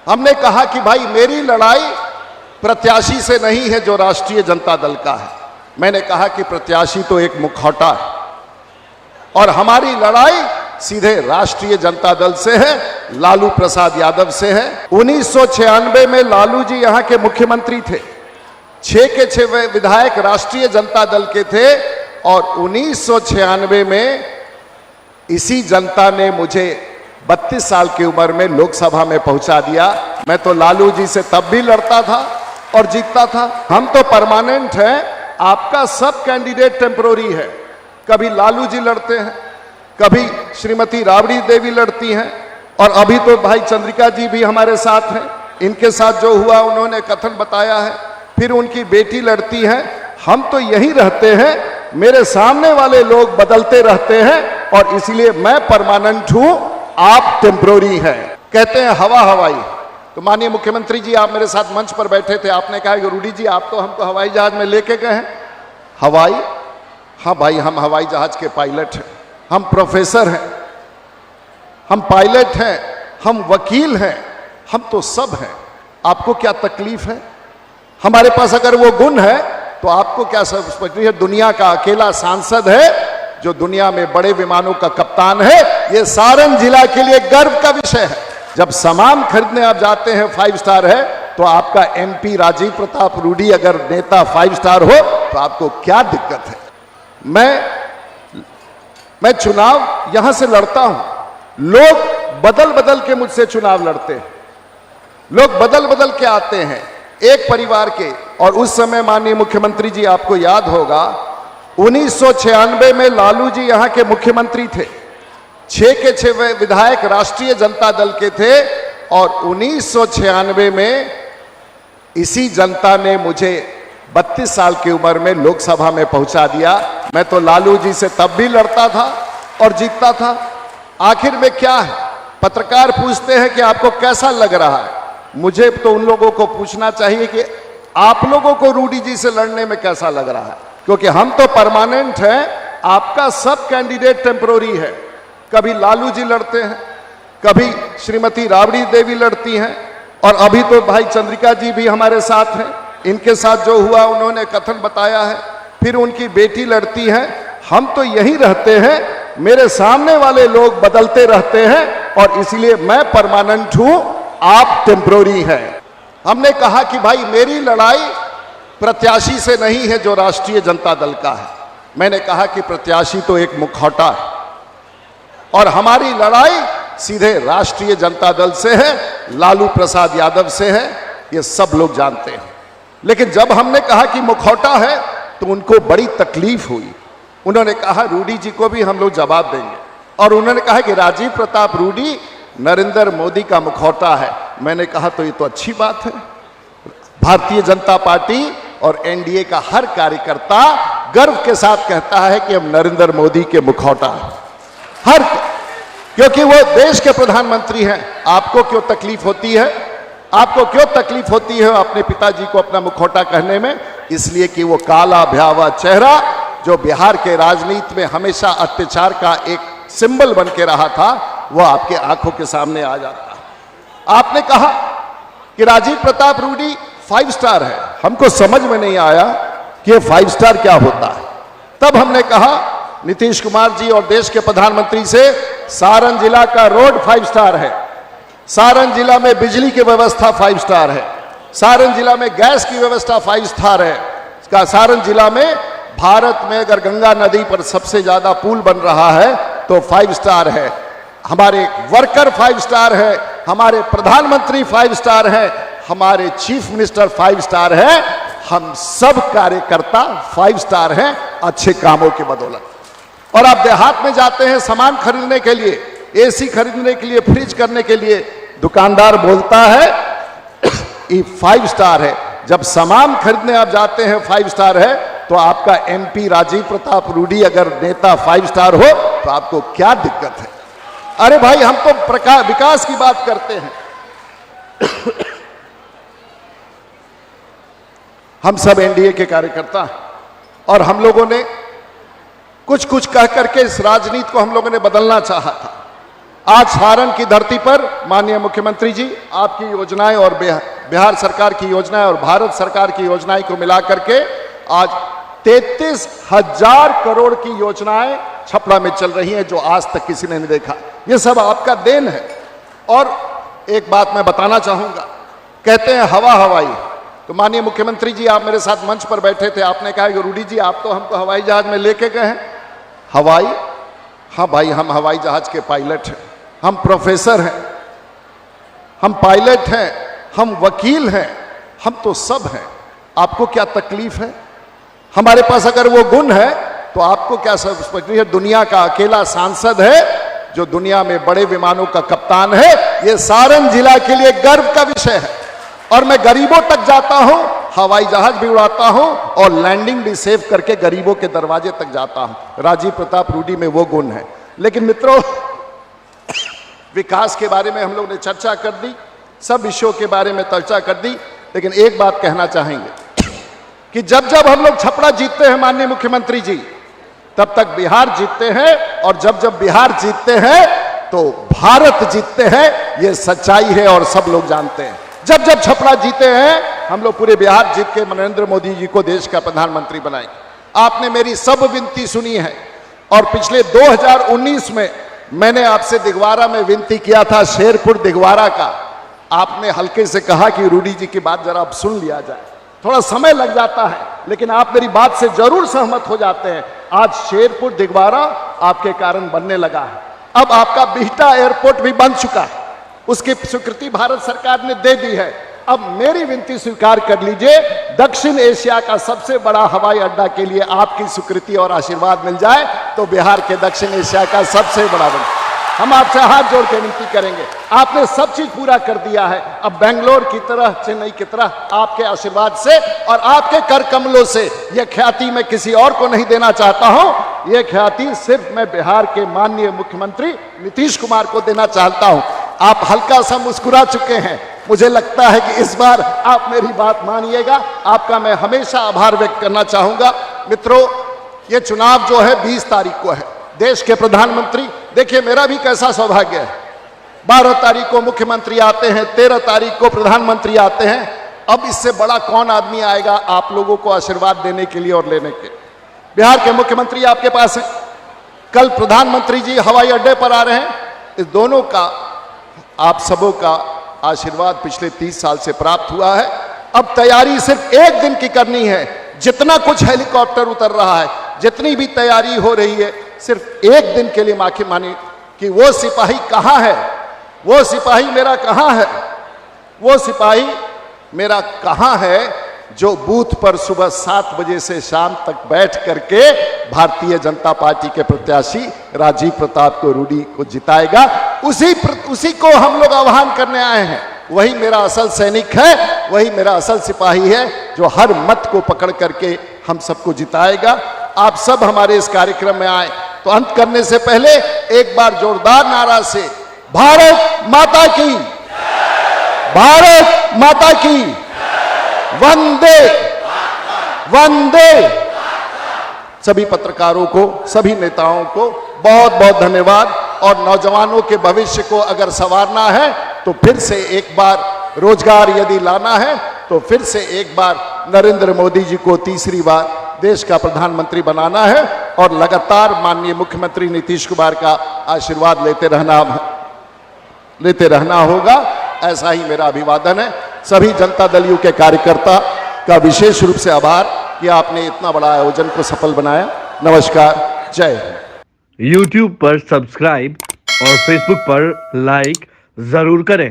हमने कहा कि भाई मेरी लड़ाई प्रत्याशी से नहीं है जो राष्ट्रीय जनता दल का है। मैंने कहा कि प्रत्याशी तो एक मुखौटा है और हमारी लड़ाई सीधे राष्ट्रीय जनता दल से है, लालू प्रसाद यादव से है। 1996 में लालू जी यहां के मुख्यमंत्री थे, 6 के 6 विधायक राष्ट्रीय जनता दल के थे और 1996 में इसी जनता ने मुझे 32 साल की उम्र में लोकसभा में पहुंचा दिया। मैं तो लालू जी से तब भी लड़ता था और जीतता था। हम तो परमानेंट हैं, आपका सब कैंडिडेट टेम्परोरी है। कभी लालू जी लड़ते हैं, कभी श्रीमती राबड़ी देवी लड़ती हैं और अभी तो भाई चंद्रिका जी भी हमारे साथ हैं। इनके साथ जो हुआ उन्होंने कथन बताया है, फिर उनकी बेटी लड़ती है। हम तो यही रहते हैं, मेरे सामने वाले लोग बदलते रहते हैं और इसलिए मैं परमानेंट हूं, आप टेम्परोरी हैं। कहते हैं हवा हवाई, तो माननीय मुख्यमंत्री जी आप मेरे साथ मंच पर बैठे थे, आपने कहा कि रूडी जी आप तो हमको हवाई जहाज में लेके गए हैं। हवाई, हाँ भाई हम हवाई जहाज के पायलट हैं, हम प्रोफेसर हैं, हम पायलट हैं, हम वकील हैं, हम तो सब हैं। आपको क्या तकलीफ है? हमारे पास अगर वो गुण है तो आपको क्या सब? दुनिया का अकेला सांसद है जो दुनिया में बड़े विमानों का कप्तान है। ये सारण जिला के लिए गर्व का विषय है। जब सामान खरीदने आप जाते हैं 5 स्टार है तो आपका MP राजीव प्रताप रूडी अगर नेता 5 स्टार हो तो आपको क्या दिक्कत है? मैं चुनाव यहां से लड़ता हूं। लोग बदल बदल के मुझसे चुनाव लड़ते हैं, लोग बदल बदल के आते हैं एक परिवार के। और उस समय माननीय मुख्यमंत्री जी आपको याद होगा 1996 में लालू जी यहां के मुख्यमंत्री थे, 6 के 6 विधायक राष्ट्रीय जनता दल के थे और 1996 में इसी जनता ने मुझे 32 साल की उम्र में लोकसभा में पहुंचा दिया। मैं तो लालू जी से तब भी लड़ता था और जीतता था। आखिर में क्या है? पत्रकार पूछते हैं कि आपको कैसा लग रहा है। मुझे तो उन लोगों को पूछना चाहिए कि आप लोगों को रूडी जी से लड़ने में कैसा लग रहा है, क्योंकि हम तो परमानेंट हैं, आपका सब कैंडिडेट टेम्परोरी है। कभी लालू जी लड़ते हैं, कभी श्रीमती राबड़ी देवी लड़ती हैं और अभी तो भाई चंद्रिका जी भी हमारे साथ हैं। इनके साथ जो हुआ उन्होंने कथन बताया है, फिर उनकी बेटी लड़ती है। हम तो यही रहते हैं, मेरे सामने वाले लोग बदलते रहते हैं और इसलिए मैं परमानेंट हूं, आप टेम्परोरी हैं। हमने कहा कि भाई मेरी लड़ाई प्रत्याशी से नहीं है जो राष्ट्रीय जनता दल का है। मैंने कहा कि प्रत्याशी तो एक मुखौटा है और हमारी लड़ाई सीधे राष्ट्रीय जनता दल से है, लालू प्रसाद यादव से है। ये सब लोग जानते हैं। लेकिन जब हमने कहा कि मुखौटा है तो उनको बड़ी तकलीफ हुई। उन्होंने कहा रूडी जी को भी हम लोग जवाब देंगे और उन्होंने कहा कि राजीव प्रताप रूडी नरेंद्र मोदी का मुखौटा है। मैंने कहा तो ये तो अच्छी बात है। भारतीय जनता पार्टी और NDA का हर कार्यकर्ता गर्व के साथ कहता है कि हम नरेंद्र मोदी के मुखौटा हैं, क्योंकि वो देश के प्रधानमंत्री हैं। आपको क्यों तकलीफ होती है? आपको क्यों तकलीफ होती है अपने पिताजी को अपना मुखौटा कहने में? इसलिए कि वो काला भयावा चेहरा जो बिहार के राजनीति में हमेशा अत्याचार का एक सिंबल बन के रहा था, वो आपके आंखों के सामने आ जाता है। आपने कहा कि राजीव प्रताप रूडी 5 स्टार है। हमको समझ में नहीं आया कि ये 5 स्टार क्या होता है। तब हमने कहा नीतीश कुमार जी और देश के प्रधानमंत्री से, सारण जिला का रोड 5 स्टार है, सारण जिला में बिजली की व्यवस्था 5 स्टार है, सारण जिला में गैस की व्यवस्था 5 स्टार है, सारण जिला में भारत में अगर गंगा नदी पर सबसे ज्यादा पुल बन रहा है तो 5 स्टार है, हमारे वर्कर 5 स्टार है, हमारे प्रधानमंत्री 5 स्टार है, हमारे चीफ मिनिस्टर 5 स्टार है, हम सब कार्यकर्ता 5 स्टार हैं अच्छे कामों के बदौलत। और आप देहात में जाते हैं सामान खरीदने के लिए, AC खरीदने के लिए, फ्रिज करने के लिए, दुकानदार बोलता है ये 5 स्टार है। जब सामान खरीदने आप जाते हैं 5 स्टार है तो आपका MP राजीव प्रताप रूडी अगर नेता 5 स्टार हो तो आपको क्या दिक्कत है? अरे भाई हम तो विकास की बात करते हैं। हम सब NDA के कार्यकर्ता हैं और हम लोगों ने कुछ कुछ कह करके इस राजनीति को हम लोगों ने बदलना चाहा था। आज सारण की धरती पर माननीय मुख्यमंत्री जी आपकी योजनाएं और बिहार सरकार की योजनाएं और भारत सरकार की योजनाएं को मिलाकर के आज 33,000 करोड़ की योजनाएं छपरा में चल रही हैं, जो आज तक किसी ने नहीं देखा। ये सब आपका देन है। और एक बात मैं बताना चाहूंगा, कहते हैं हवा हवाई, तो माननीय मुख्यमंत्री जी आप मेरे साथ मंच पर बैठे थे, आपने कहा कि रूडी जी आप तो हमको हवाई जहाज में लेके गए हैं। हवाई, हाँ भाई, हम हवाई जहाज के पायलट हैं, हम प्रोफेसर हैं, हम पायलट हैं, हम वकील हैं, हम तो सब हैं। आपको क्या तकलीफ है? हमारे पास अगर वो गुण है तो आपको क्या तकलीफ है? दुनिया का अकेला सांसद है जो दुनिया में बड़े विमानों का कप्तान है। ये सारण जिला के लिए गर्व का विषय है। और मैं गरीबों तक जाता हूं, हवाई जहाज भी उड़ाता हूं और लैंडिंग भी सेव करके गरीबों के दरवाजे तक जाता हूं। राजीव प्रताप रूडी में वो गुण है। लेकिन मित्रों, विकास के बारे में हम लोग ने चर्चा कर दी, सब विषयों के बारे में चर्चा कर दी, लेकिन एक बात कहना चाहेंगे कि जब जब हम लोग छपरा जीतते हैं माननीय मुख्यमंत्री जी, तब तक बिहार जीतते हैं, और जब जब बिहार जीतते हैं तो भारत जीतते हैं। ये सच्चाई है और सब लोग जानते हैं। जब जब छपरा जीते हैं हम लोग पूरे बिहार जीत के नरेंद्र मोदी जी को देश का प्रधानमंत्री बनाएंगे। आपने मेरी सब विनती सुनी है, और पिछले 2019 में मैंने आपसे दिगवारा में विनती किया था, शेरपुर दिगवारा का। आपने हल्के से कहा कि रूडी जी की बात जरा अब सुन लिया जाए, थोड़ा समय लग जाता है, लेकिन आप मेरी बात से जरूर सहमत हो जाते हैं। आज शेरपुर दिगवारा आपके कारण बनने लगा है। अब आपका बिहटा एयरपोर्ट भी बन चुका है, उसकी स्वीकृति भारत सरकार ने दे दी है। अब मेरी विनती स्वीकार कर लीजिए, दक्षिण एशिया का सबसे बड़ा हवाई अड्डा के लिए आपकी स्वीकृति और आशीर्वाद मिल जाए तो बिहार के दक्षिण एशिया का सबसे बड़ा बन। हम आपसे हाथ जोड़ के विनती करेंगे। आपने सब चीज पूरा कर दिया है। अब बेंगलोर की तरह, चेन्नई की तरह आपके आशीर्वाद से और आपके कर कमलों से यह ख्याति मैं किसी और को नहीं देना चाहता हूं। यह ख्याति सिर्फ मैं बिहार के माननीय मुख्यमंत्री नीतीश कुमार को देना चाहता हूं। आप हल्का सा मुस्कुरा चुके हैं, मुझे लगता है कि इस बार आप मेरी बात मानिएगा। आपका मैं हमेशा आभार व्यक्त करना चाहूंगा। मित्रों, ये चुनाव जो है 20 तारीख को है, देश के प्रधानमंत्री। देखिए मेरा भी कैसा सौभाग्य है, 12 तारीख को मुख्यमंत्री आते हैं, 13 तारीख को प्रधानमंत्री आते हैं। अब इससे बड़ा कौन आदमी आएगा आप लोगों को आशीर्वाद देने के लिए और लेने के? बिहार के मुख्यमंत्री आपके पास है, कल प्रधानमंत्री जी हवाई अड्डे पर आ रहे हैं। इस दोनों का, आप सबों का आशीर्वाद पिछले 30 साल से प्राप्त हुआ है। अब तैयारी सिर्फ एक दिन की करनी है। जितना कुछ हेलीकॉप्टर उतर रहा है, जितनी भी तैयारी हो रही है, सिर्फ एक दिन के लिए माफी मानी कि वो सिपाही कहां है, वो सिपाही मेरा कहां है, वो सिपाही मेरा कहां है जो बूथ पर सुबह 7 बजे से शाम तक बैठ करके भारतीय जनता पार्टी के प्रत्याशी राजीव प्रताप को रूडी को जिताएगा। उसी को हम लोग आह्वान करने आए हैं। वही मेरा असल सैनिक है, वही मेरा असल सिपाही है जो हर मत को पकड़ करके हम सबको जिताएगा। आप सब हमारे इस कार्यक्रम में आए। तो अंत करने से पहले एक बार जोरदार नारा से भारत माता की, भारत माता की, वंदे वंदे। सभी पत्रकारों को, सभी नेताओं को बहुत बहुत धन्यवाद। और नौजवानों के भविष्य को अगर संवारना है तो फिर से एक बार रोजगार यदि लाना है तो फिर से एक बार नरेंद्र मोदी जी को तीसरी बार देश का प्रधानमंत्री बनाना है और लगातार माननीय मुख्यमंत्री नीतीश कुमार का आशीर्वाद लेते रहना होगा। ऐसा ही मेरा अभिवादन है। सभी जनता दल यू के कार्यकर्ता का विशेष रूप से आभार कि आपने इतना बड़ा आयोजन को सफल बनाया। नमस्कार, जय हिंद। YouTube पर सब्सक्राइब और Facebook पर लाइक जरूर करें।